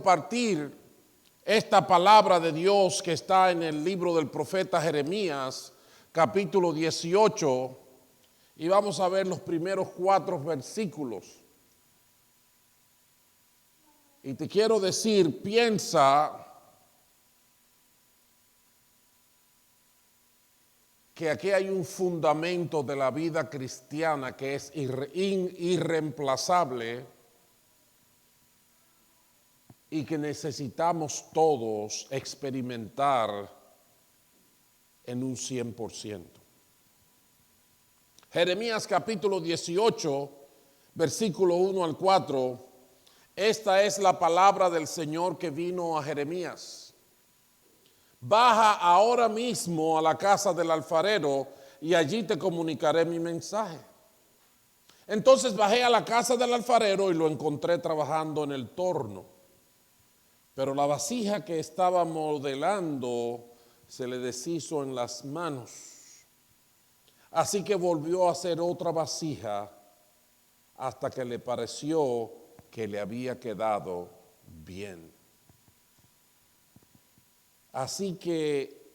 compartir esta palabra de Dios que está en el libro del profeta Jeremías, capítulo 18, y vamos a ver los primeros 4 versículos. Y te quiero decir, piensa que aquí hay un fundamento de la vida cristiana que es irreemplazable y que necesitamos todos experimentar en un 100%. Jeremías capítulo 18, versículo 1 al 4, esta es la palabra del Señor que vino a Jeremías. Baja ahora mismo a la casa del alfarero y allí te comunicaré mi mensaje. Entonces bajé a la casa del alfarero y lo encontré trabajando en el torno. Pero la vasija que estaba modelando se le deshizo en las manos. Así que volvió a hacer otra vasija hasta que le pareció que le había quedado bien. Así que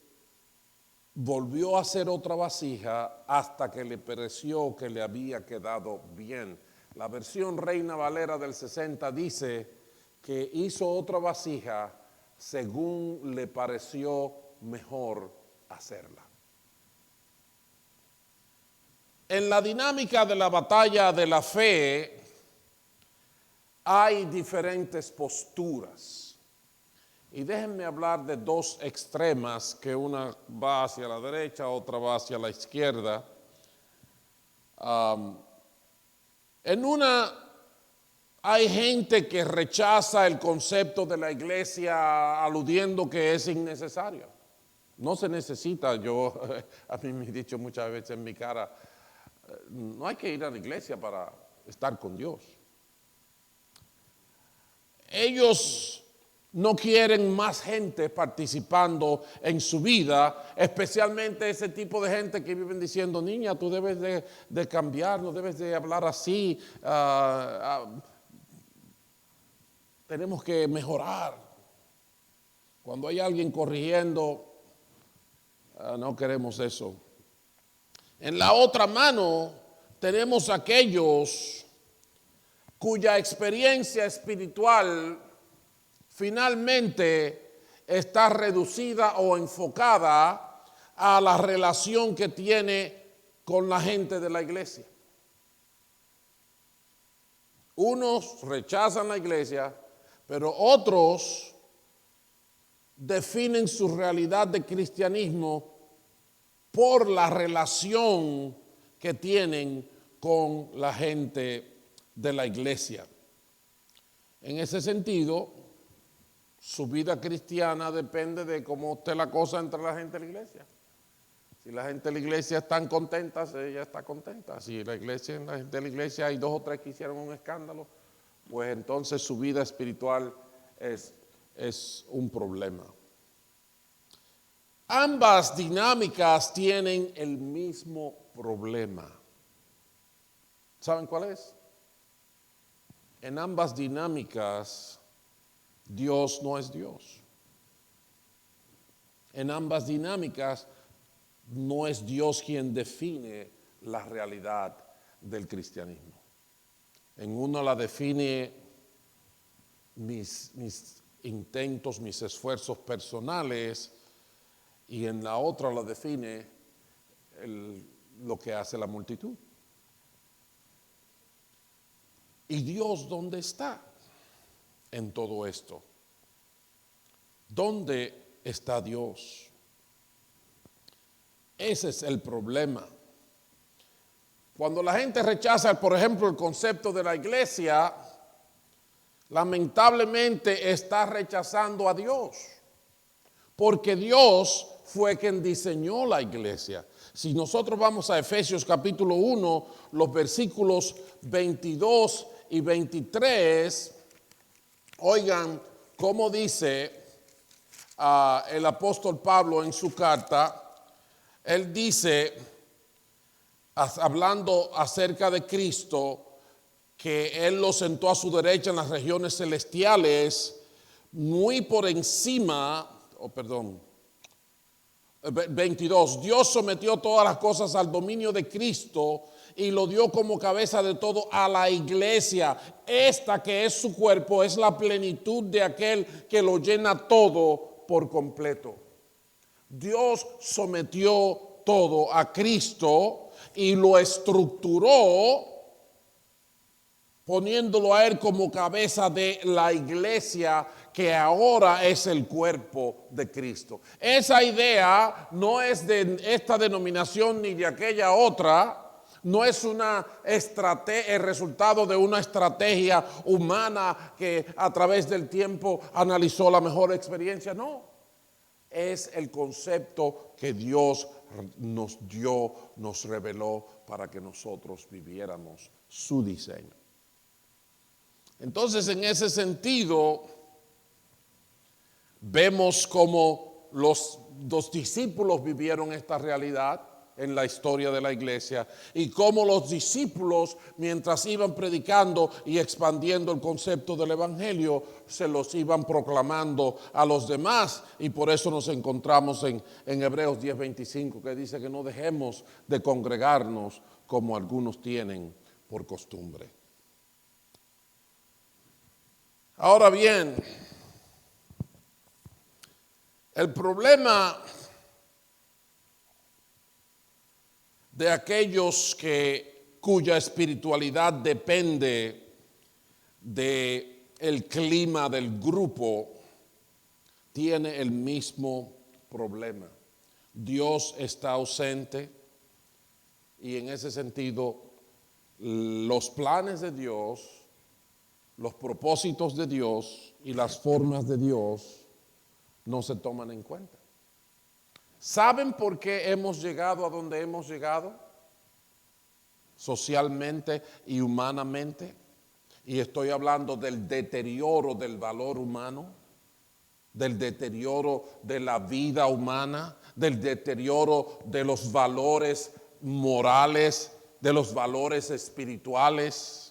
volvió a hacer otra vasija hasta que le pareció que le había quedado bien. La versión Reina Valera del 60 dice que hizo otra vasija según le pareció mejor hacerla. En la dinámica de la batalla de la fe hay diferentes posturas. Y déjenme hablar de 2 extremas, que una va hacia la derecha, otra va hacia la izquierda. En una hay gente que rechaza el concepto de la iglesia aludiendo que es innecesario. No se necesita, a mí me he dicho muchas veces en mi cara, no hay que ir a la iglesia para estar con Dios. Ellos no quieren más gente participando en su vida, especialmente ese tipo de gente que viven diciendo, niña, tú debes de cambiar, no debes de hablar así, tenemos que mejorar. Cuando hay alguien corrigiendo, no queremos eso. En la otra mano tenemos aquellos cuya experiencia espiritual finalmente está reducida o enfocada a la relación que tiene con la gente de la iglesia. Unos rechazan la iglesia, pero otros definen su realidad de cristianismo por la relación que tienen con la gente de la iglesia. En ese sentido, su vida cristiana depende de cómo esté la cosa entre la gente de la iglesia. Si la gente de la iglesia están contentas, ella está contenta. Si la gente de la iglesia hay 2 o 3 que hicieron un escándalo, pues entonces su vida espiritual es un problema. Ambas dinámicas tienen el mismo problema. ¿Saben cuál es? En ambas dinámicas, Dios no es Dios. En ambas dinámicas, no es Dios quien define la realidad del cristianismo. En uno la define mis intentos, mis esfuerzos personales, y en la otra la define lo que hace la multitud. ¿Y Dios dónde está en todo esto? ¿Dónde está Dios? Ese es el problema. Cuando la gente rechaza, por ejemplo, el concepto de la iglesia, lamentablemente está rechazando a Dios, porque Dios fue quien diseñó la iglesia. Si nosotros vamos a Efesios capítulo 1, los versículos 22 y 23, oigan cómo dice el apóstol Pablo en su carta. Él dice, hablando acerca de Cristo, que Él lo sentó a su derecha en las regiones celestiales muy por encima, 22, Dios sometió todas las cosas al dominio de Cristo y lo dio como cabeza de todo a la iglesia. Esta que es su cuerpo es la plenitud de aquel que lo llena todo por completo. Dios sometió todo a Cristo y lo estructuró poniéndolo a él como cabeza de la iglesia que ahora es el cuerpo de Cristo. Esa idea no es de esta denominación ni de aquella otra. No es el resultado de una estrategia humana que a través del tiempo analizó la mejor experiencia. No, es el concepto que Dios nos dio, nos reveló para que nosotros viviéramos su diseño. Entonces, en ese sentido, vemos cómo los discípulos vivieron esta realidad en la historia de la iglesia y cómo los discípulos, mientras iban predicando y expandiendo el concepto del evangelio, se los iban proclamando a los demás. Y por eso nos encontramos en Hebreos 10:25, que dice que no dejemos de congregarnos como algunos tienen por costumbre. Ahora bien, el problema de aquellos cuya espiritualidad depende del clima del grupo tiene el mismo problema. Dios está ausente y en ese sentido los planes de Dios, los propósitos de Dios y las formas de Dios no se toman en cuenta. ¿Saben por qué hemos llegado a donde hemos llegado? Socialmente y humanamente. Y estoy hablando del deterioro del valor humano, del deterioro de la vida humana, del deterioro de los valores morales, de los valores espirituales.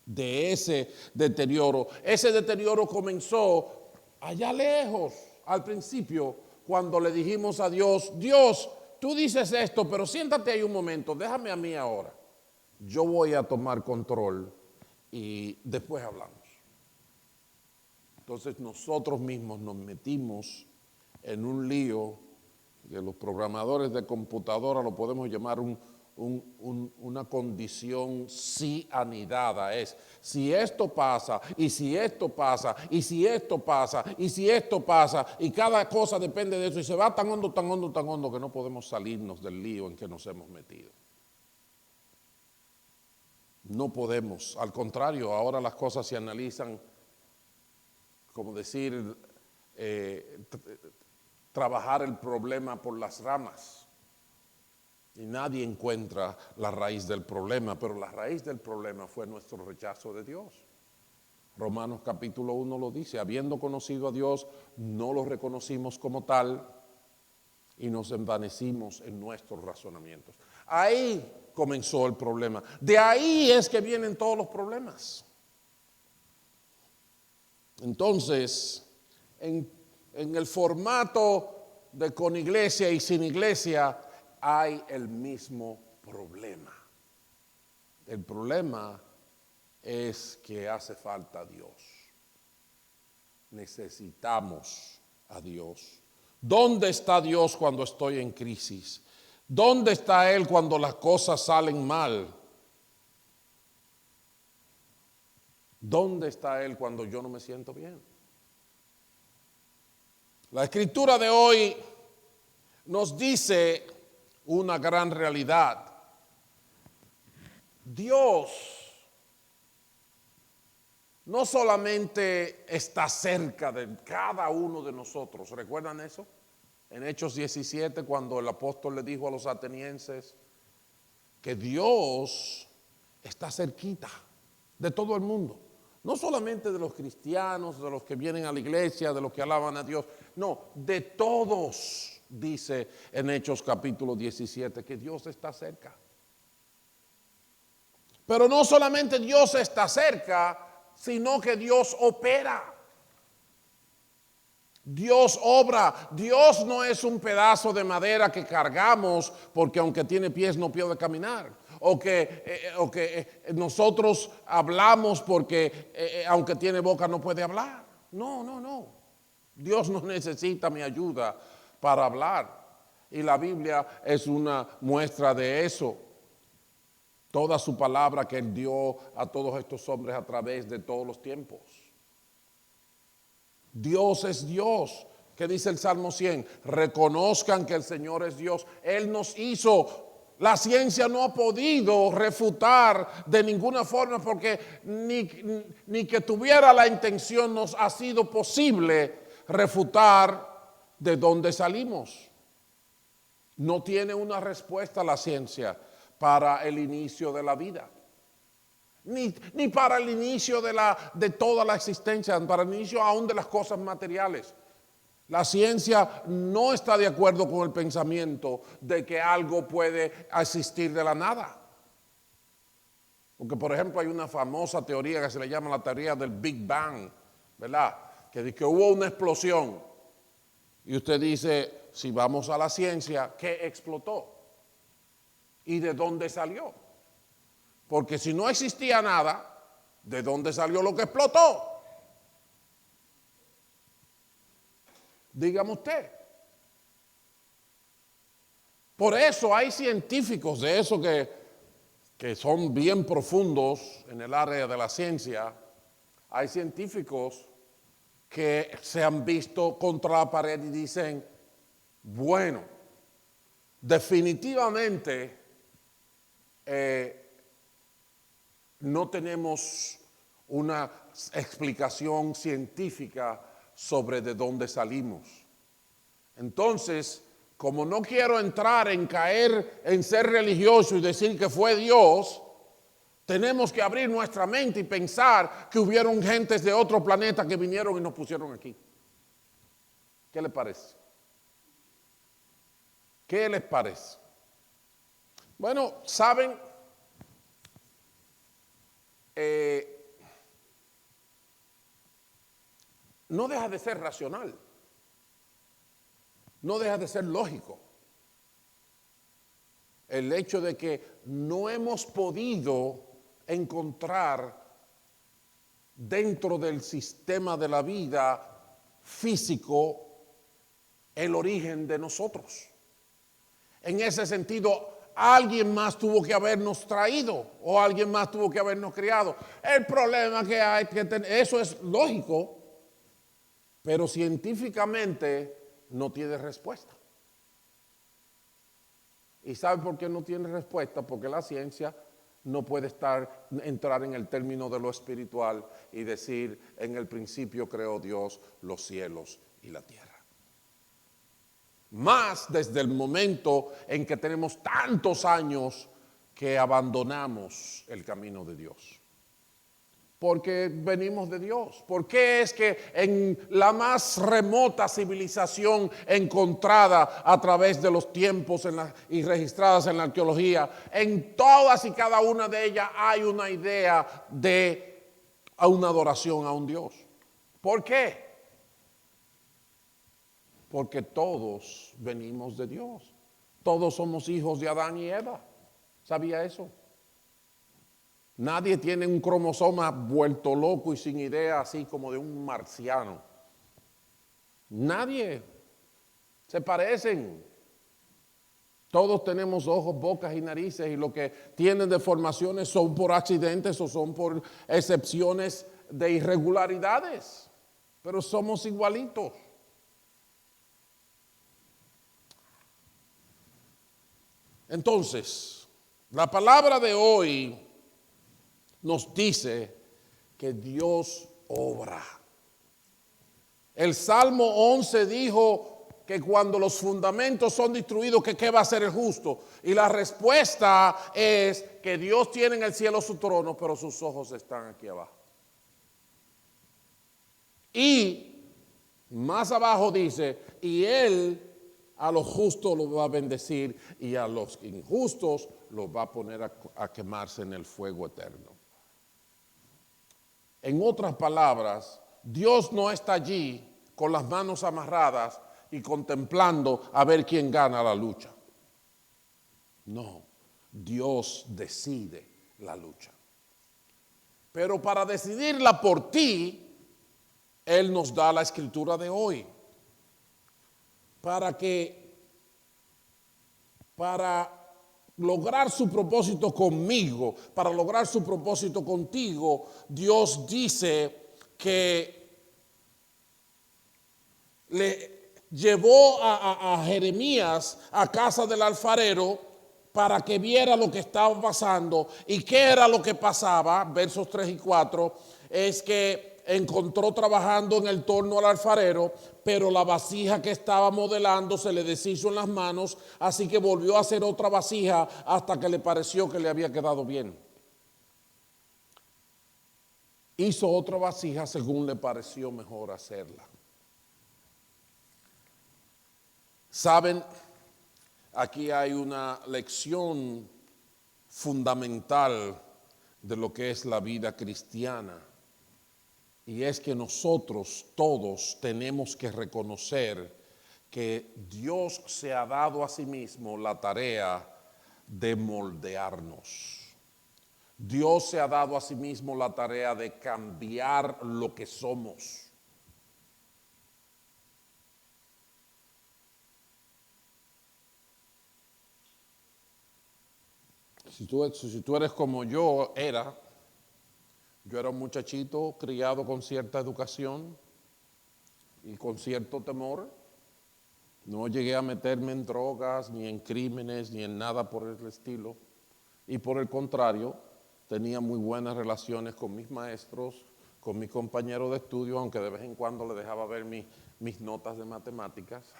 De ese deterioro. Ese deterioro comenzó allá lejos, al principio, cuando le dijimos a Dios, Dios, tú dices esto, pero siéntate ahí un momento, déjame a mí ahora. Yo voy a tomar control y después hablamos. Entonces nosotros mismos nos metimos en un lío que los programadores de computadora lo podemos llamar una condición si anidada. Es si esto pasa, y si esto pasa, y si esto pasa, y si esto pasa, y cada cosa depende de eso, y se va tan hondo, tan hondo, tan hondo que no podemos salirnos del lío en que nos hemos metido. No podemos, al contrario, ahora las cosas se analizan, como decir, trabajar el problema por las ramas. Y nadie encuentra la raíz del problema, pero la raíz del problema fue nuestro rechazo de Dios. Romanos capítulo 1 lo dice, habiendo conocido a Dios, no lo reconocimos como tal y nos envanecimos en nuestros razonamientos. Ahí comenzó el problema. De ahí es que vienen todos los problemas. Entonces, en el formato de con iglesia y sin iglesia, hay el mismo problema. El problema es que hace falta Dios. Necesitamos a Dios. ¿Dónde está Dios cuando estoy en crisis? ¿Dónde está Él cuando las cosas salen mal? ¿Dónde está Él cuando yo no me siento bien? La escritura de hoy nos dice una gran realidad. Dios no solamente está cerca de cada uno de nosotros, ¿recuerdan eso? En Hechos 17, cuando el apóstol le dijo a los atenienses que Dios está cerquita de todo el mundo. No solamente de los cristianos, de los que vienen a la iglesia, de los que alaban a Dios. No, de todos. Dice en Hechos capítulo 17 que Dios está cerca. Pero no solamente Dios está cerca, sino que Dios opera. Dios obra. Dios no es un pedazo de madera que cargamos porque aunque tiene pies no puede caminar. O que nosotros hablamos porque aunque tiene boca no puede hablar. No. Dios no necesita mi ayuda para hablar. Y la Biblia es una muestra de eso. Toda su palabra que Él dio a todos estos hombres a través de todos los tiempos. Dios es Dios. ¿Qué dice el Salmo 100? Reconozcan que el Señor es Dios. Él nos hizo. La ciencia no ha podido refutar de ninguna forma porque ni que tuviera la intención nos ha sido posible refutar de dónde salimos. No tiene una respuesta la ciencia para el inicio de la vida. Ni para el inicio de toda la existencia, para el inicio aún de las cosas materiales. La ciencia no está de acuerdo con el pensamiento de que algo puede existir de la nada. Porque, por ejemplo, hay una famosa teoría que se le llama la teoría del Big Bang, ¿verdad? Que dice que hubo una explosión. Y usted dice, si vamos a la ciencia, ¿qué explotó? ¿Y de dónde salió? Porque si no existía nada, ¿de dónde salió lo que explotó? Dígame usted. Por eso hay científicos de eso que son bien profundos en el área de la ciencia. Hay científicos que se han visto contra la pared y dicen, bueno, definitivamente no tenemos una explicación científica sobre de dónde salimos. Entonces, como no quiero entrar en caer en ser religioso y decir que fue Dios, tenemos que abrir nuestra mente y pensar que hubieron gentes de otro planeta que vinieron y nos pusieron aquí. ¿Qué les parece? ¿Qué les parece? Bueno, saben, no deja de ser racional, no deja de ser lógico. El hecho de que no hemos podido encontrar dentro del sistema de la vida físico el origen de nosotros. En ese sentido, alguien más tuvo que habernos traído o alguien más tuvo que habernos criado. El problema que hay que tener, eso es lógico, pero científicamente no tiene respuesta. ¿Y sabe por qué no tiene respuesta? Porque la ciencia no puede entrar en el término de lo espiritual y decir, en el principio creó Dios los cielos y la tierra. Más desde el momento en que tenemos tantos años que abandonamos el camino de Dios. Porque venimos de Dios. ¿Por qué es que en la más remota civilización encontrada a través de los tiempos y registradas en la arqueología, en todas y cada una de ellas hay una idea de una adoración a un Dios? ¿Por qué? Porque todos venimos de Dios. Todos somos hijos de Adán y Eva. ¿Sabía eso? Nadie tiene un cromosoma vuelto loco y sin idea así como de un marciano. Nadie. Se parecen. Todos tenemos ojos, bocas y narices y lo que tienen deformaciones son por accidentes o son por excepciones de irregularidades. Pero somos igualitos. Entonces, la palabra de hoy nos dice que Dios obra. El Salmo 11 dijo que cuando los fundamentos son destruidos, que ¿qué va a hacer el justo? Y la respuesta es que Dios tiene en el cielo su trono, pero sus ojos están aquí abajo. Y más abajo dice, y Él a los justos los va a bendecir y a los injustos los va a poner a quemarse en el fuego eterno. En otras palabras, Dios no está allí con las manos amarradas y contemplando a ver quién gana la lucha. No, Dios decide la lucha. Pero para decidirla por ti, Él nos da la escritura de hoy. Para lograr su propósito conmigo, para lograr su propósito contigo, Dios dice que le llevó a Jeremías a casa del alfarero para que viera lo que estaba pasando. ¿Y qué era lo que pasaba? Versos 3 y 4, es que encontró trabajando en el torno al alfarero, pero la vasija que estaba modelando se le deshizo en las manos, así que volvió a hacer otra vasija hasta que le pareció que le había quedado bien. Hizo otra vasija según le pareció mejor hacerla. ¿Saben? Aquí hay una lección fundamental de lo que es la vida cristiana. Y es que nosotros todos tenemos que reconocer que Dios se ha dado a sí mismo la tarea de moldearnos. Dios se ha dado a sí mismo la tarea de cambiar lo que somos. Si tú eres como yo era un muchachito criado con cierta educación y con cierto temor. No llegué a meterme en drogas, ni en crímenes, ni en nada por el estilo. Y por el contrario, tenía muy buenas relaciones con mis maestros, con mis compañeros de estudio, aunque de vez en cuando le dejaba ver mis notas de matemáticas.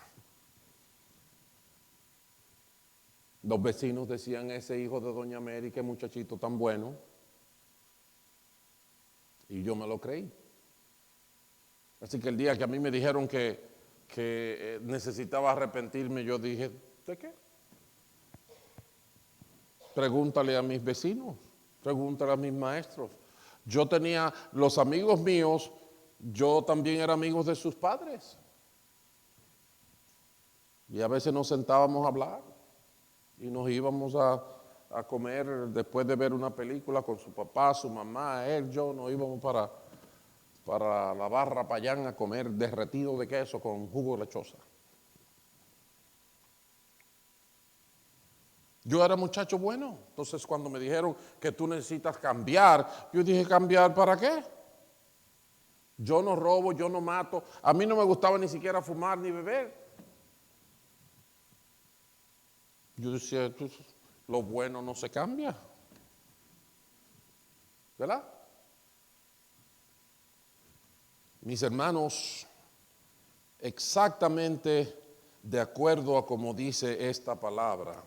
Los vecinos decían, ese hijo de Doña Mary, qué muchachito tan bueno. Y yo me lo creí. Así que el día que a mí me dijeron que necesitaba arrepentirme, yo dije, ¿de qué? Pregúntale a mis vecinos, pregúntale a mis maestros. Yo tenía los amigos míos, yo también era amigos de sus padres. Y a veces nos sentábamos a hablar y nos íbamos a comer después de ver una película con su papá, su mamá, él, yo, nos íbamos para la barra Payán a comer derretido de queso con jugo de lechosa. Yo era muchacho bueno, entonces cuando me dijeron que tú necesitas cambiar, yo dije, ¿cambiar para qué? Yo no robo, yo no mato, a mí no me gustaba ni siquiera fumar ni beber. Yo decía, lo bueno no se cambia, ¿verdad? Mis hermanos, exactamente de acuerdo a como dice esta palabra,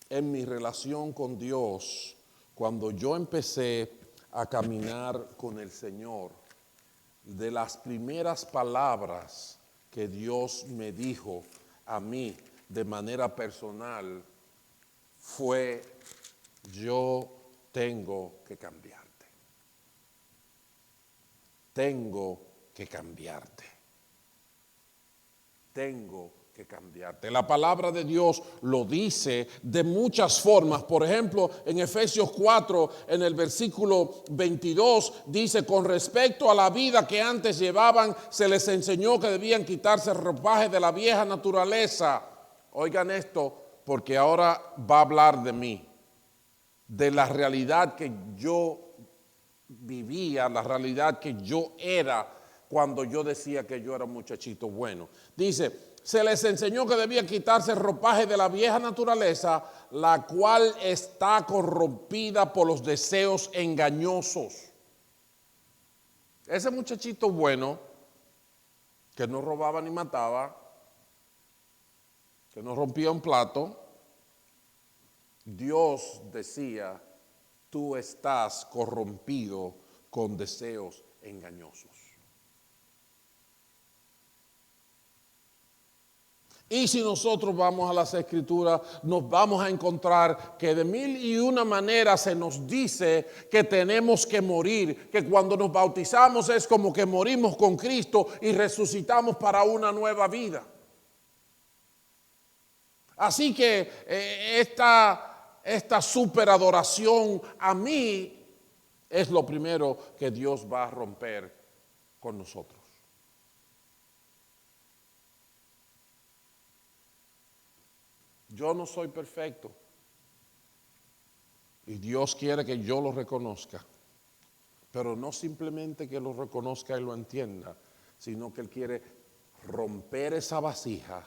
en mi relación con Dios, cuando yo empecé a caminar con el Señor, de las primeras palabras que Dios me dijo a mí de manera personal fue, yo tengo que cambiarte. Tengo que cambiarte. Tengo que cambiarte. La palabra de Dios lo dice de muchas formas. Por ejemplo, en Efesios 4, en el versículo 22, dice, con respecto a la vida que antes llevaban, se les enseñó que debían quitarse el ropaje de la vieja naturaleza. Oigan esto, porque ahora va a hablar de mí, de la realidad que yo vivía, la realidad que yo era cuando yo decía que yo era un muchachito bueno. Dice, se les enseñó que debían quitarse el ropaje de la vieja naturaleza, la cual está corrompida por los deseos engañosos. Ese muchachito bueno, que no robaba ni mataba, que no rompía un plato, Dios decía, tú estás corrompido con deseos engañosos. Y si nosotros vamos a las Escrituras, nos vamos a encontrar que de mil y una maneras se nos dice que tenemos que morir, que cuando nos bautizamos es como que morimos con Cristo y resucitamos para una nueva vida. Así que esta superadoración a mí es lo primero que Dios va a romper con nosotros. Yo no soy perfecto y Dios quiere que yo lo reconozca, pero no simplemente que lo reconozca y lo entienda, sino que Él quiere romper esa vasija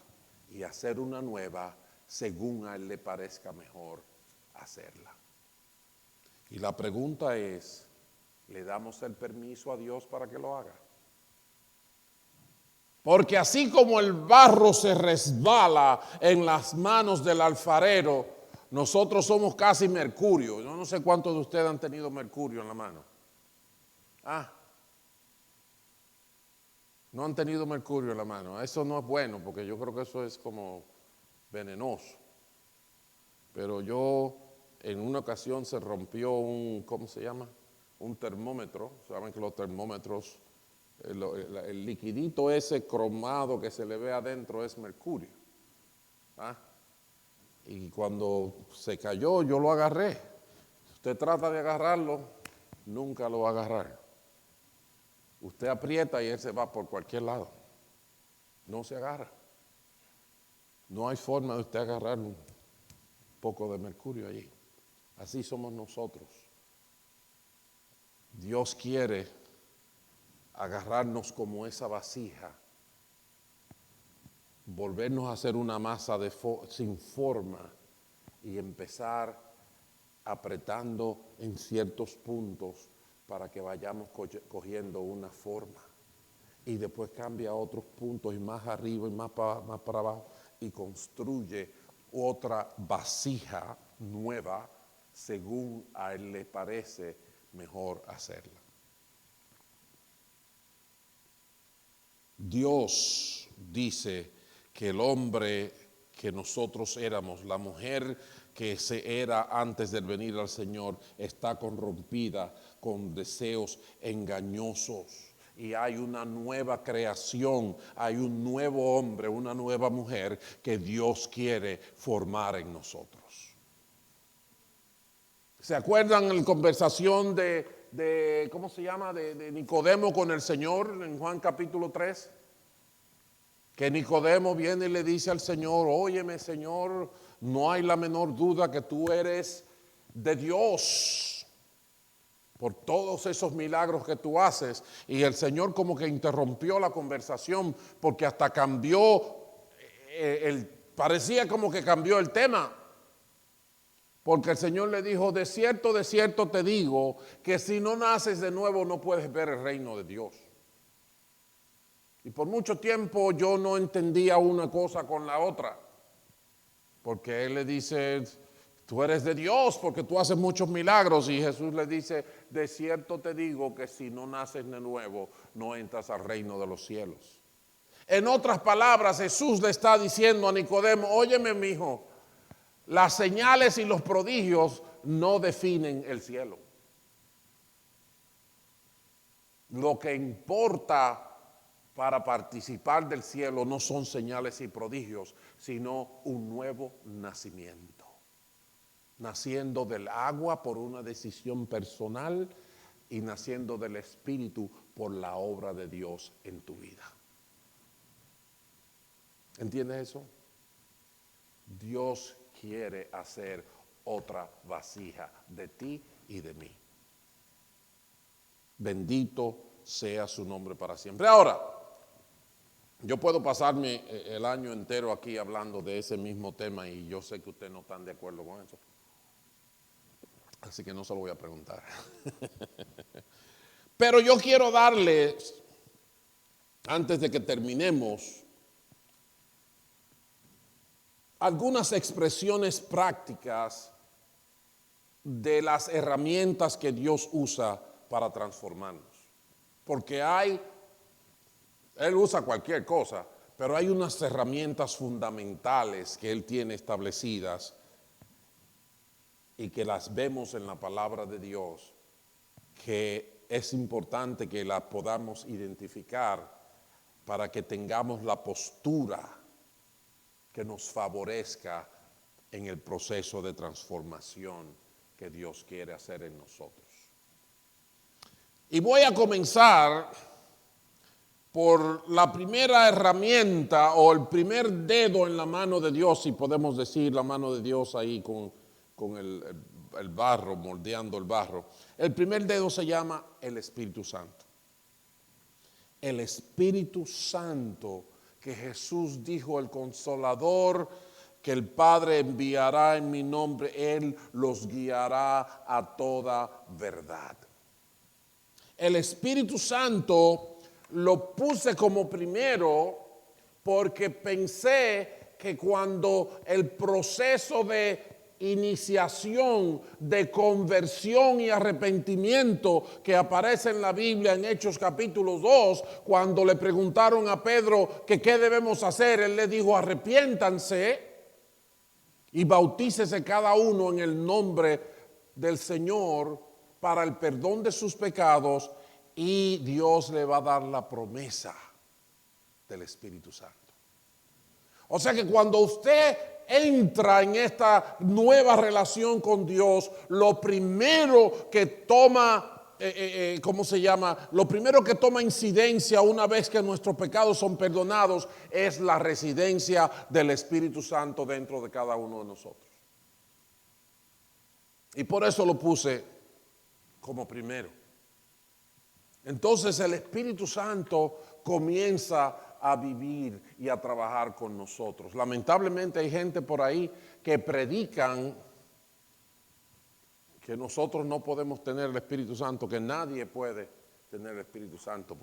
y hacer una nueva según a Él le parezca mejor hacerla. Y la pregunta es, ¿le damos el permiso a Dios para que lo haga? Porque así como el barro se resbala en las manos del alfarero, nosotros somos casi mercurio. Yo no sé cuántos de ustedes han tenido mercurio en la mano. No han tenido mercurio en la mano. Eso no es bueno porque yo creo que eso es como venenoso. Pero yo en una ocasión se rompió ¿cómo se llama? Un termómetro. Saben que los termómetros, el liquidito ese cromado que se le ve adentro es mercurio. Y cuando se cayó yo lo agarré. Si usted trata de agarrarlo, nunca lo va a agarrar. Usted aprieta y él se va por cualquier lado. No se agarra. No hay forma de usted agarrar un poco de mercurio allí. Así somos nosotros. Dios quiere agarrarnos como esa vasija, volvernos a hacer una masa sin forma y empezar apretando en ciertos puntos para que vayamos cogiendo una forma. Y después cambia a otros puntos y más arriba y más para abajo y construye otra vasija nueva según a Él le parece mejor hacerla. Dios dice que el hombre que nosotros éramos, la mujer que se era antes de venir al Señor, está corrompida con deseos engañosos. Y hay una nueva creación, hay un nuevo hombre, una nueva mujer que Dios quiere formar en nosotros. ¿Se acuerdan en la conversación de ¿cómo se llama? De Nicodemo con el Señor en Juan capítulo 3? Que Nicodemo viene y le dice al Señor, óyeme Señor, no hay la menor duda que tú eres de Dios por todos esos milagros que tú haces. Y el Señor como que interrumpió la conversación porque hasta cambió, parecía como que cambió el tema. Porque el Señor le dijo, de cierto te digo, que si no naces de nuevo no puedes ver el reino de Dios. Y por mucho tiempo yo no entendía una cosa con la otra. Porque Él le dice, tú eres de Dios porque tú haces muchos milagros. Y Jesús le dice, de cierto te digo que si no naces de nuevo no entras al reino de los cielos. En otras palabras, Jesús le está diciendo a Nicodemo, óyeme mijo, las señales y los prodigios no definen el cielo. Lo que importa para participar del cielo no son señales y prodigios, sino un nuevo nacimiento. Naciendo del agua por una decisión personal y naciendo del Espíritu por la obra de Dios en tu vida. ¿Entiendes eso? Dios quiere hacer otra vasija de ti y de mí. Bendito sea su nombre para siempre. Ahora, yo puedo pasarme el año entero aquí hablando de ese mismo tema y yo sé que ustedes no están de acuerdo con eso. Así que no se lo voy a preguntar. Pero yo quiero darles, antes de que terminemos, algunas expresiones prácticas de las herramientas que Dios usa para transformarnos. Porque Él usa cualquier cosa, Pero hay unas herramientas fundamentales que Él tiene establecidas y que las vemos en la palabra de Dios, que es importante que las podamos identificar para que tengamos la postura que nos favorezca en el proceso de transformación que Dios quiere hacer en nosotros. Y voy a comenzar por la primera herramienta o el primer dedo en la mano de Dios, si podemos decir la mano de Dios ahí con el barro, moldeando el barro. El primer dedo se llama el Espíritu Santo. El Espíritu Santo que Jesús dijo, el Consolador que el Padre enviará en mi nombre, Él los guiará a toda verdad. El Espíritu Santo lo puse como primero porque pensé que cuando el proceso de iniciación, de conversión y arrepentimiento que aparece en la Biblia en Hechos capítulo 2, cuando le preguntaron a Pedro que qué debemos hacer, él le dijo: arrepiéntanse y bautícese cada uno en el nombre del Señor para el perdón de sus pecados, y Dios le va a dar la promesa del Espíritu Santo. O sea que cuando usted entra en esta nueva relación con Dios, lo primero que toma, lo primero que toma incidencia una vez que nuestros pecados son perdonados es la residencia del Espíritu Santo dentro de cada uno de nosotros. Y por eso lo puse como primero. Entonces el Espíritu Santo comienza a vivir y a trabajar con nosotros. Lamentablemente hay gente por ahí que predican que nosotros no podemos tener el Espíritu Santo, que nadie puede tener el Espíritu Santo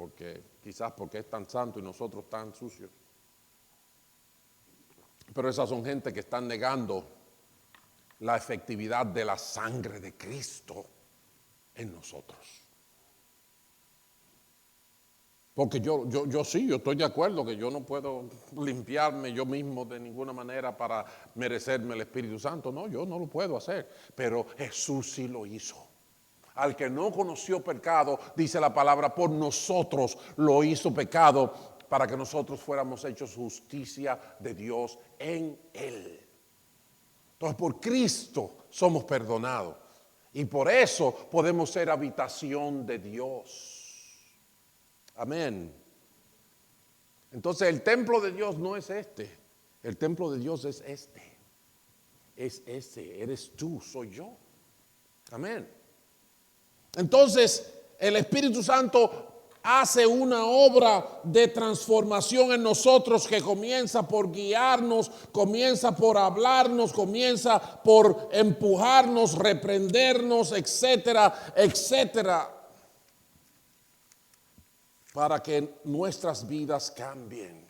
quizás porque es tan santo y nosotros tan sucios. Pero esas son gente que están negando la efectividad de la sangre de Cristo en nosotros. Porque yo estoy de acuerdo que yo no puedo limpiarme yo mismo de ninguna manera para merecerme el Espíritu Santo. No, yo no lo puedo hacer. Pero Jesús sí lo hizo. Al que no conoció pecado, dice la palabra, por nosotros lo hizo pecado para que nosotros fuéramos hechos justicia de Dios en Él. Entonces por Cristo somos perdonados. Y por eso podemos ser habitación de Dios. Amén. Entonces el templo de Dios no es este. El templo de Dios es este. Es ese. Eres tú, soy yo. Amén. Entonces el Espíritu Santo hace una obra de transformación en nosotros que comienza por guiarnos, comienza por hablarnos, comienza por empujarnos, reprendernos, etcétera, etcétera, para que nuestras vidas cambien.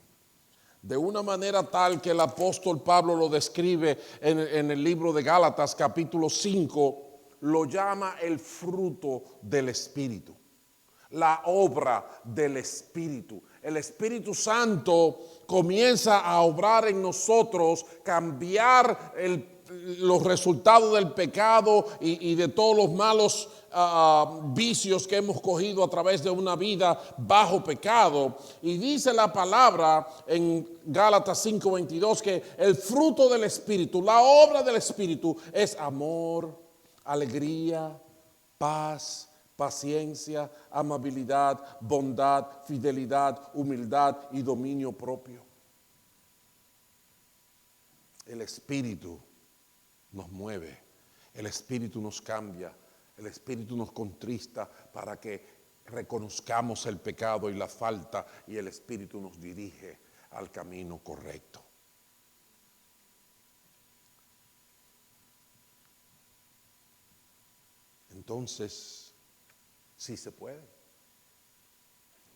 De una manera tal que el apóstol Pablo lo describe en el libro de Gálatas capítulo 5, lo llama el fruto del Espíritu, la obra del Espíritu. El Espíritu Santo comienza a obrar en nosotros, cambiar los resultados del pecado y de todos los malos vicios que hemos cogido a través de una vida bajo pecado. Y dice la palabra en Gálatas 5:22 que el fruto del Espíritu, la obra del Espíritu es amor, alegría, paz, paciencia, amabilidad, bondad, fidelidad, humildad y dominio propio. El Espíritu nos mueve, el Espíritu nos cambia, el Espíritu nos contrista para que reconozcamos el pecado y la falta, y el Espíritu nos dirige al camino correcto. Entonces, sí se puede,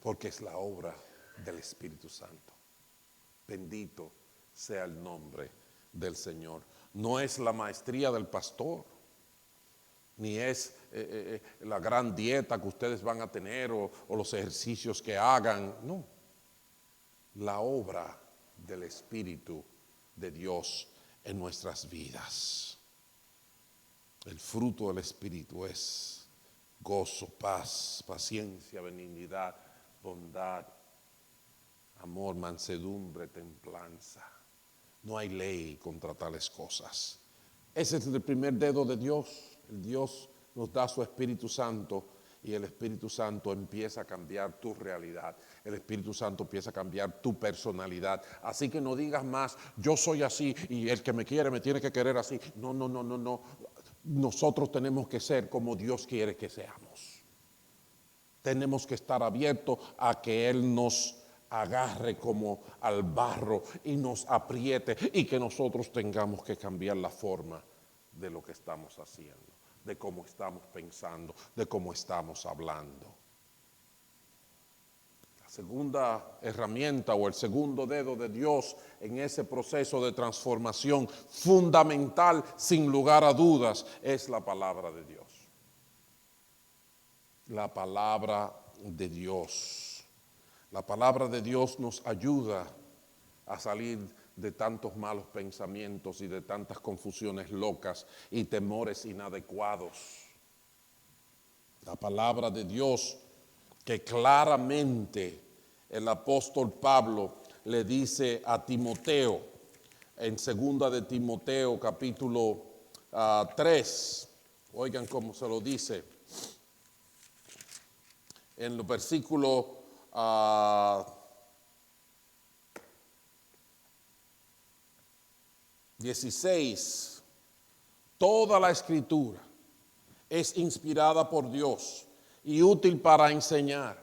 porque es la obra del Espíritu Santo. Bendito sea el nombre del Señor. No es la maestría del pastor, ni es la gran dieta que ustedes van a tener o los ejercicios que hagan, no. la obra del Espíritu de Dios en nuestras vidas. El fruto del Espíritu es gozo, paz, paciencia, benignidad, bondad, amor, mansedumbre, templanza. No hay ley contra tales cosas. Ese es el primer dedo de Dios. El Dios nos da su Espíritu Santo y el Espíritu Santo empieza a cambiar tu realidad. El Espíritu Santo empieza a cambiar tu personalidad. Así que no digas más, yo soy así y el que me quiere me tiene que querer así. No, no, no, no, no. Nosotros tenemos que ser como Dios quiere que seamos. Tenemos que estar abiertos a que Él nos agarre como al barro y nos apriete y que nosotros tengamos que cambiar la forma de lo que estamos haciendo, de cómo estamos pensando, de cómo estamos hablando. La segunda herramienta o el segundo dedo de Dios en ese proceso de transformación fundamental, sin lugar a dudas, es la palabra de Dios. La palabra de Dios. La palabra de Dios nos ayuda a salir de tantos malos pensamientos y de tantas confusiones locas y temores inadecuados. La palabra de Dios que claramente el apóstol Pablo le dice a Timoteo en 2 de Timoteo capítulo 3, oigan cómo se lo dice, en los versículos 16, toda la escritura es inspirada por Dios y útil para enseñar,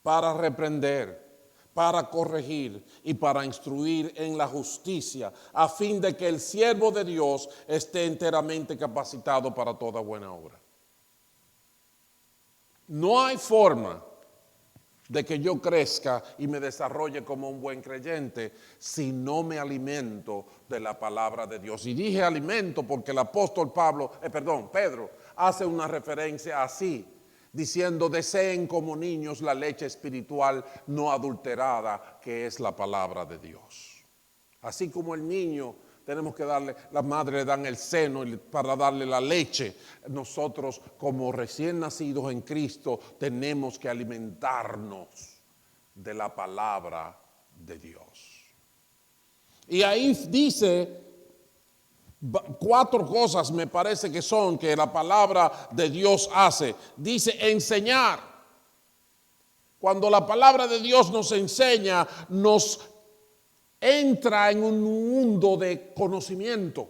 para reprender, para corregir y para instruir en la justicia, a fin de que el siervo de Dios esté enteramente capacitado para toda buena obra. No hay forma de que yo crezca y me desarrolle como un buen creyente si no me alimento de la palabra de Dios. Y dije alimento porque el apóstol Pedro hace una referencia así, diciendo: deseen como niños la leche espiritual no adulterada, que es la palabra de Dios. Así como el niño tenemos que darle, las madres le dan el seno para darle la leche. Nosotros como recién nacidos en Cristo tenemos que alimentarnos de la palabra de Dios. Y ahí dice 4 cosas, me parece que son, que la palabra de Dios hace. Dice enseñar. Cuando la palabra de Dios nos enseña, nos entra en un mundo de conocimiento,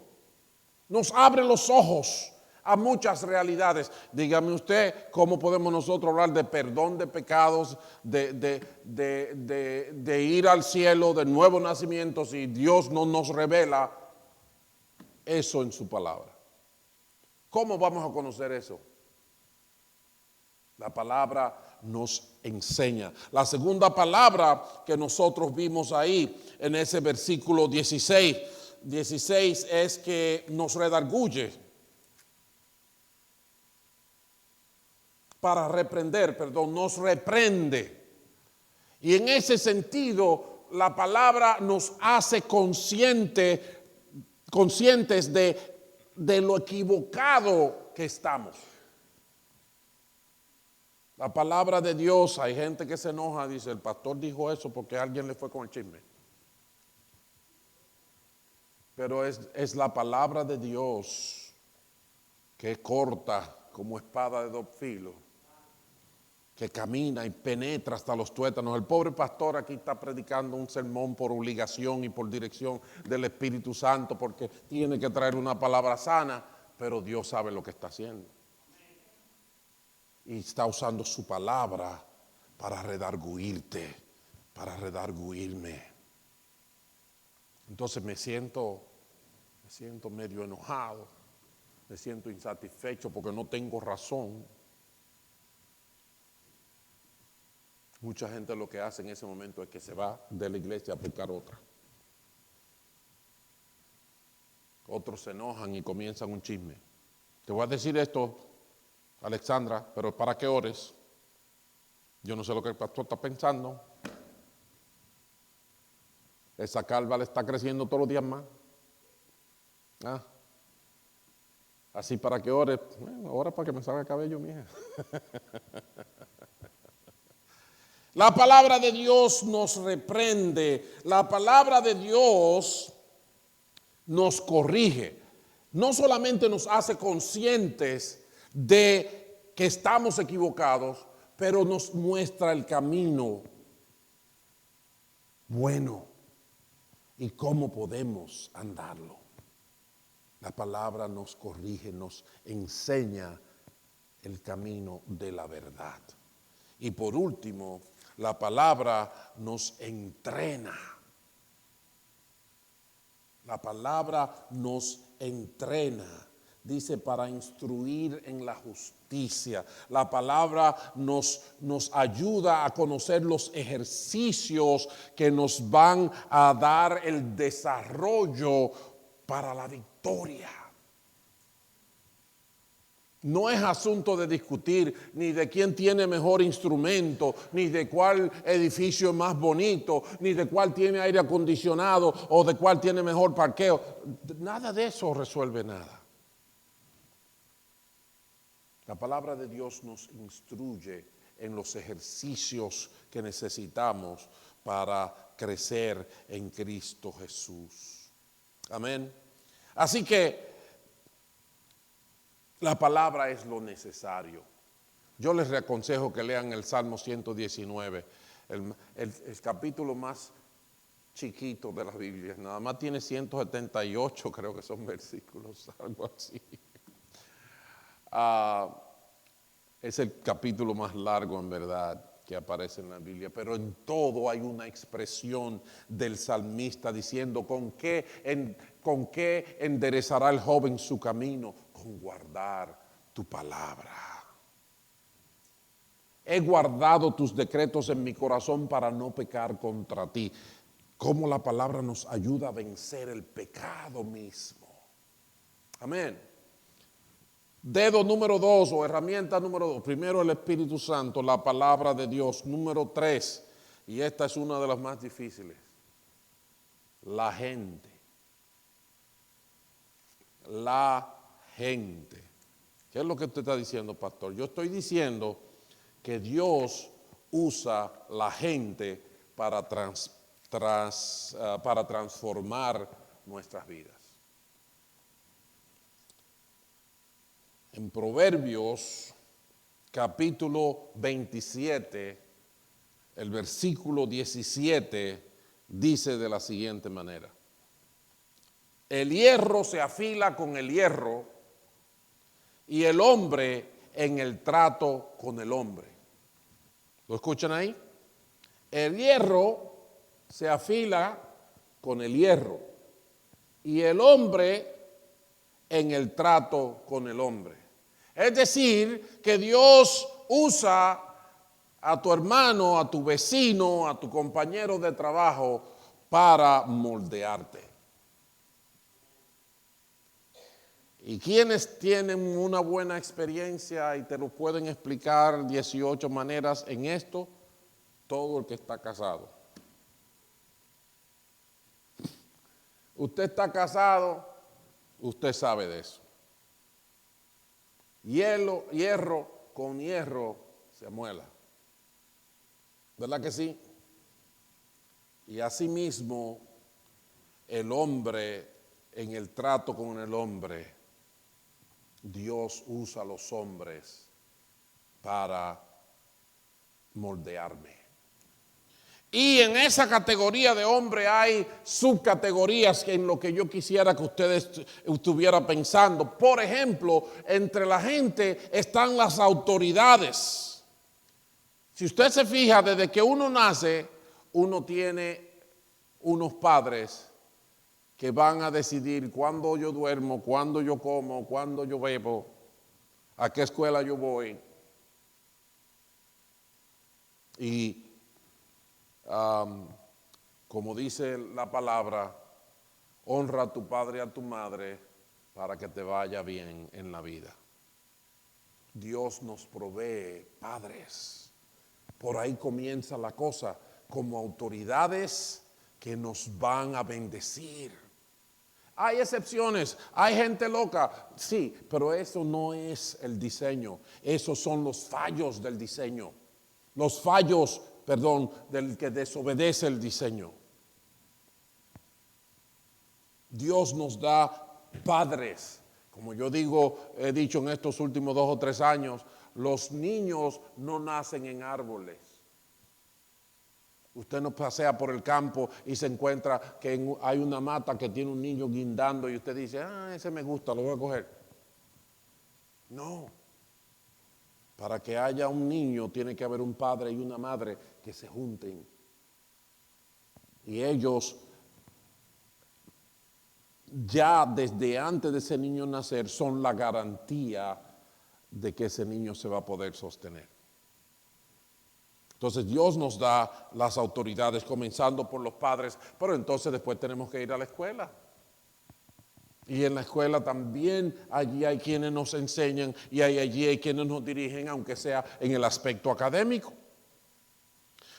nos abre los ojos a muchas realidades. Dígame usted, ¿cómo podemos nosotros hablar de perdón de pecados, de ir al cielo, de nuevo nacimiento, si Dios no nos revela eso en su palabra? ¿Cómo vamos a conocer eso? La palabra nos enseña. La segunda palabra que nosotros vimos ahí en ese versículo 16 es que nos redarguye. Nos reprende. Y en ese sentido, la palabra nos hace conscientes de lo equivocado que estamos. La palabra de Dios, hay gente que se enoja, dice, el pastor dijo eso porque alguien le fue con el chisme. Pero es la palabra de Dios que es corta como espada de 2 filos, que camina y penetra hasta los tuétanos. El pobre pastor aquí está predicando un sermón por obligación y por dirección del Espíritu Santo, porque tiene que traer una palabra sana, pero Dios sabe lo que está haciendo. Y está usando su palabra para redarguirte, para redarguirme. Entonces me siento medio enojado, me siento insatisfecho porque no tengo razón. Mucha gente lo que hace en ese momento es que se va de la iglesia a buscar otra. Otros se enojan y comienzan un chisme. Te voy a decir esto, Alexandra, pero para que ores. Yo no sé lo que el pastor está pensando. Esa calva le está creciendo todos los días más. Ah, así para que ore. Bueno, ora para que me salga cabello, mija. La palabra de Dios nos reprende. La palabra de Dios nos corrige. No solamente nos hace conscientes de que estamos equivocados, pero nos muestra el camino bueno y cómo podemos andarlo. La palabra nos corrige, nos enseña el camino de la verdad. Y por último, la palabra nos entrena. La palabra nos entrena. Dice para instruir en la justicia. La palabra nos ayuda a conocer los ejercicios que nos van a dar el desarrollo para la victoria. No es asunto de discutir ni de quién tiene mejor instrumento, ni de cuál edificio es más bonito, ni de cuál tiene aire acondicionado o de cuál tiene mejor parqueo. Nada de eso resuelve nada. La palabra de Dios nos instruye en los ejercicios que necesitamos para crecer en Cristo Jesús. Amén. Así que la palabra es lo necesario. Yo les aconsejo que lean el Salmo 119, el capítulo más chiquito de la Biblia. Nada más tiene 178, creo que son versículos, algo así. Es el capítulo más largo en verdad que aparece en la Biblia, pero en todo hay una expresión del salmista diciendo con qué enderezará el joven su camino, con guardar tu palabra. He guardado tus decretos en mi corazón para no pecar contra ti. Cómo la palabra nos ayuda a vencer el pecado mismo. Amén. Dedo número 2 o herramienta número 2. Primero el Espíritu Santo, la palabra de Dios. Número 3, y esta es una de las más difíciles. La gente. La gente. ¿Qué es lo que usted está diciendo, pastor? Yo estoy diciendo que Dios usa la gente para transformar nuestras vidas. En Proverbios capítulo 27, el versículo 17 dice de la siguiente manera: el hierro se afila con el hierro y el hombre en el trato con el hombre. ¿Lo escuchan ahí? El hierro se afila con el hierro y el hombre en el trato con el hombre. Es decir, que Dios usa a tu hermano, a tu vecino, a tu compañero de trabajo para moldearte. Y quienes tienen una buena experiencia y te lo pueden explicar 18 maneras en esto, todo el que está casado. Usted está casado, usted sabe de eso. Hierro con hierro se amuela. ¿Verdad que sí? Y asimismo, el hombre en el trato con el hombre, Dios usa a los hombres para moldearme. Y en esa categoría de hombre hay subcategorías en lo que yo quisiera que ustedes estuvieran pensando. Por ejemplo, entre la gente están las autoridades. Si usted se fija, desde que uno nace, uno tiene unos padres que van a decidir cuándo yo duermo, cuándo yo como, cuándo yo bebo, a qué escuela yo voy. Y como dice la palabra, honra a tu padre y a tu madre para que te vaya bien en la vida. Dios nos provee padres. Por ahí comienza la cosa, como autoridades que nos van a bendecir. Hay excepciones, hay gente loca, sí, pero eso no es el diseño, esos son los fallos del diseño, los fallos, perdón, del que desobedece el diseño. Dios nos da padres, como yo he dicho en estos últimos 2 o 3 años, los niños no nacen en árboles. Usted no pasea por el campo y se encuentra que hay una mata que tiene un niño guindando y usted dice, ese me gusta, lo voy a coger. No. Para que haya un niño tiene que haber un padre y una madre que se junten. Y ellos, ya desde antes de ese niño nacer, son la garantía de que ese niño se va a poder sostener. Entonces Dios nos da las autoridades, comenzando por los padres, pero entonces después tenemos que ir a la escuela. Y en la escuela también allí hay quienes nos enseñan y allí hay quienes nos dirigen, aunque sea en el aspecto académico.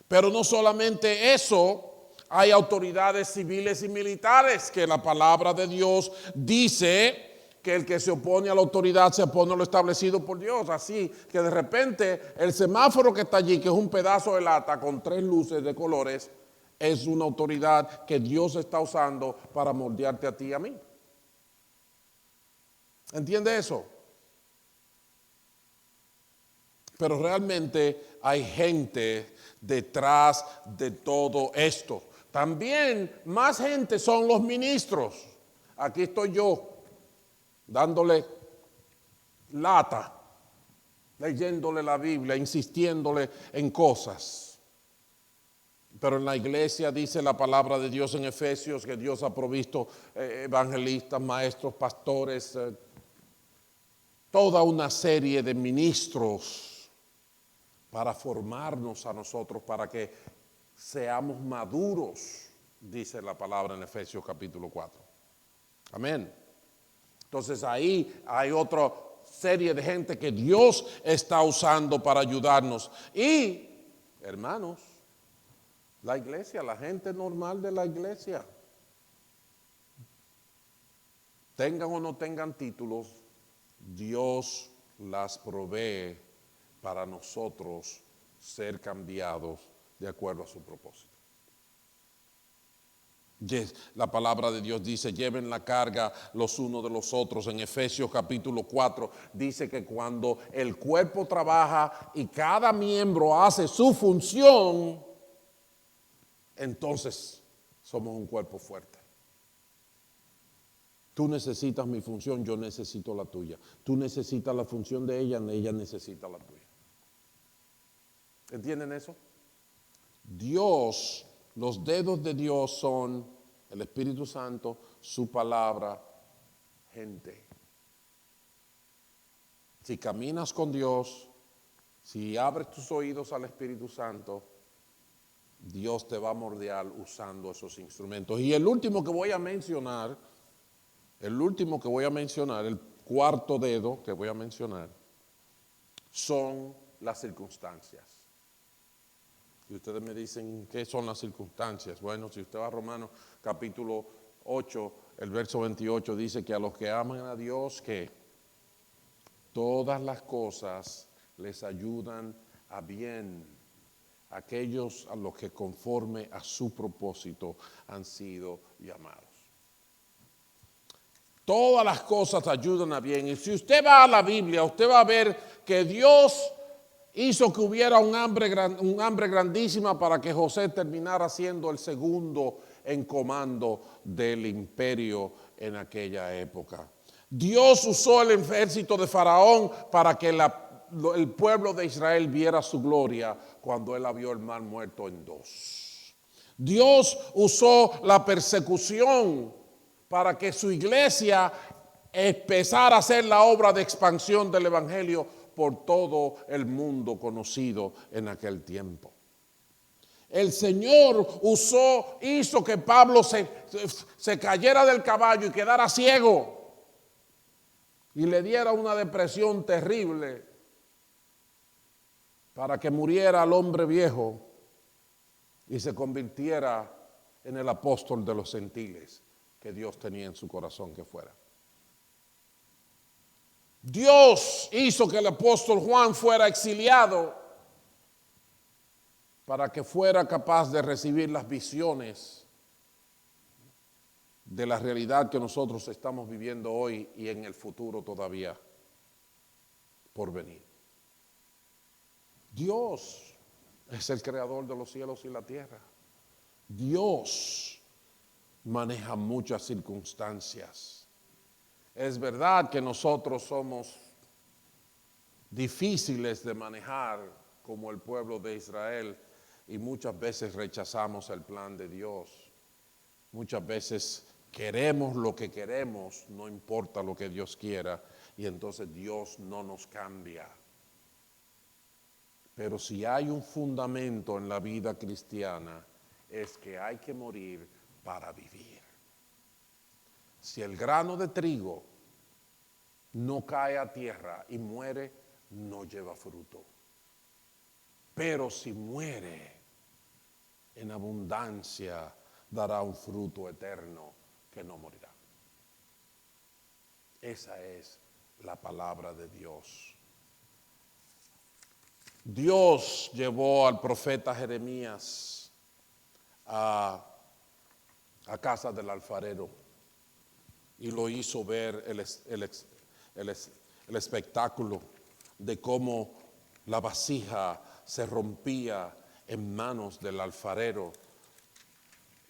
Pero no solamente eso, hay autoridades civiles y militares que la palabra de Dios dice que el que se opone a la autoridad se opone a lo establecido por Dios. Así que de repente el semáforo que está allí, que es un pedazo de lata con 3 luces de colores, es una autoridad que Dios está usando para moldearte a ti y a mí. ¿Entiende eso? Pero realmente hay gente detrás de todo esto. También más gente son los ministros. Aquí estoy yo, dándole lata, leyéndole la Biblia, insistiéndole en cosas. Pero en la iglesia dice la palabra de Dios en Efesios que Dios ha provisto evangelistas, maestros, pastores, toda una serie de ministros para formarnos a nosotros, para que seamos maduros, dice la palabra en Efesios capítulo 4. Amén. Entonces ahí hay otra serie de gente que Dios está usando para ayudarnos. Y, hermanos, la iglesia, la gente normal de la iglesia, tengan o no tengan títulos, Dios las provee para nosotros ser cambiados de acuerdo a su propósito. La palabra de Dios dice, lleven la carga los unos de los otros. En Efesios capítulo 4 dice que cuando el cuerpo trabaja y cada miembro hace su función, entonces somos un cuerpo fuerte. Tú necesitas mi función, yo necesito la tuya. Tú necesitas la función de ella necesita la tuya. ¿Entienden eso? Dios, los dedos de Dios son el Espíritu Santo, su palabra, gente. Si caminas con Dios, si abres tus oídos al Espíritu Santo, Dios te va a moldear usando esos instrumentos. Y el último que voy a mencionar, el cuarto dedo que voy a mencionar, son las circunstancias. Y ustedes me dicen, ¿qué son las circunstancias? Bueno, si usted va a Romanos capítulo 8, el verso 28, dice que a los que aman a Dios, que todas las cosas les ayudan a bien, aquellos a los que conforme a su propósito han sido llamados. Todas las cosas ayudan a bien. Y si usted va a la Biblia, usted va a ver que Dios hizo que hubiera un hambre grandísima para que José terminara siendo el segundo en comando del imperio en aquella época. Dios usó el ejército de Faraón para que el pueblo de Israel viera su gloria cuando él abrió el mar muerto en 2. Dios usó la persecución para que su iglesia empezara a hacer la obra de expansión del evangelio por todo el mundo conocido en aquel tiempo. El Señor hizo que Pablo se cayera del caballo y quedara ciego y le diera una depresión terrible para que muriera el hombre viejo y se convirtiera en el apóstol de los gentiles que Dios tenía en su corazón que fuera. Dios hizo que el apóstol Juan fuera exiliado para que fuera capaz de recibir las visiones de la realidad que nosotros estamos viviendo hoy y en el futuro todavía por venir. Dios es el creador de los cielos y la tierra. Dios maneja muchas circunstancias. Es verdad que nosotros somos difíciles de manejar como el pueblo de Israel y muchas veces rechazamos el plan de Dios. Muchas veces queremos lo que queremos, no importa lo que Dios quiera, y entonces Dios no nos cambia. Pero si hay un fundamento en la vida cristiana, es que hay que morir para vivir. Si el grano de trigo no cae a tierra y muere, no lleva fruto. Pero si muere en abundancia, dará un fruto eterno que no morirá. Esa es la palabra de Dios. Dios llevó al profeta Jeremías a casa del alfarero y lo hizo ver el espectáculo de cómo la vasija se rompía en manos del alfarero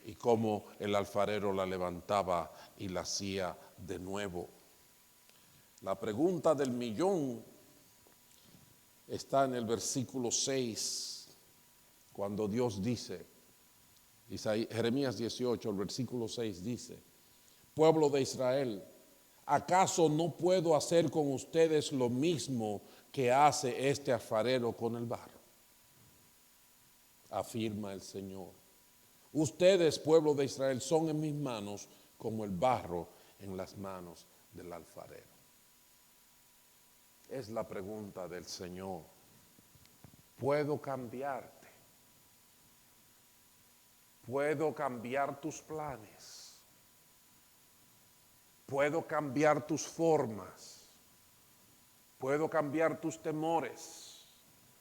y cómo el alfarero la levantaba y la hacía de nuevo. La pregunta del millón está en el versículo 6, cuando Dios dice, Jeremías 18, el versículo 6 dice: pueblo de Israel, ¿acaso no puedo hacer con ustedes lo mismo que hace este alfarero con el barro? Afirma el Señor. Ustedes, pueblo de Israel, son en mis manos como el barro en las manos del alfarero. Es la pregunta del Señor. ¿Puedo cambiarte? ¿Puedo cambiar tus planes? ¿Puedo cambiar tus formas? ¿Puedo cambiar tus temores?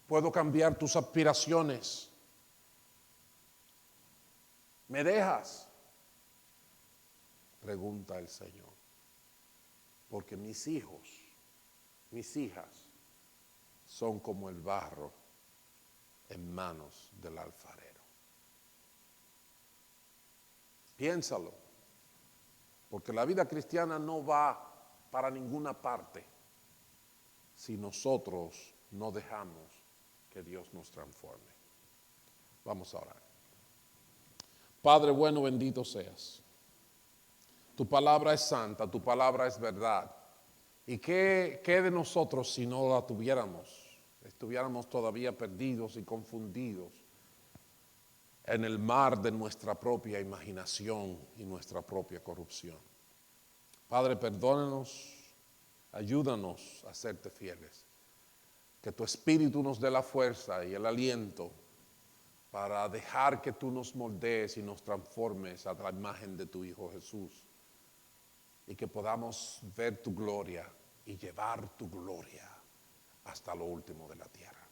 ¿Puedo cambiar tus aspiraciones? ¿Me dejas? Pregunta el Señor. Porque mis hijos, mis hijas, son como el barro en manos del alfarero. Piénsalo, porque la vida cristiana no va para ninguna parte si nosotros no dejamos que Dios nos transforme. Vamos a orar. Padre bueno, bendito seas. Tu palabra es santa, tu palabra es verdad. ¿Y qué de nosotros si no la tuviéramos? Estuviéramos todavía perdidos y confundidos en el mar de nuestra propia imaginación y nuestra propia corrupción. Padre, perdónanos, ayúdanos a serte fieles. Que tu Espíritu nos dé la fuerza y el aliento para dejar que tú nos moldees y nos transformes a la imagen de tu Hijo Jesús. Y que podamos ver tu gloria y llevar tu gloria hasta lo último de la tierra.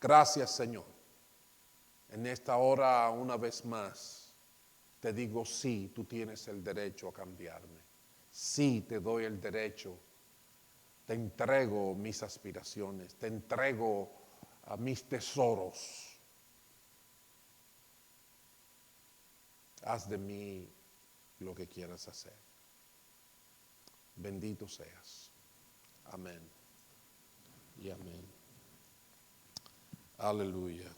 Gracias, Señor. En esta hora, una vez más, te digo sí, tú tienes el derecho a cambiarme. Sí, te doy el derecho. Te entrego mis aspiraciones, te entrego a mis tesoros. Haz de mí lo que quieras hacer. Bendito seas. Amén y amén. Aleluya.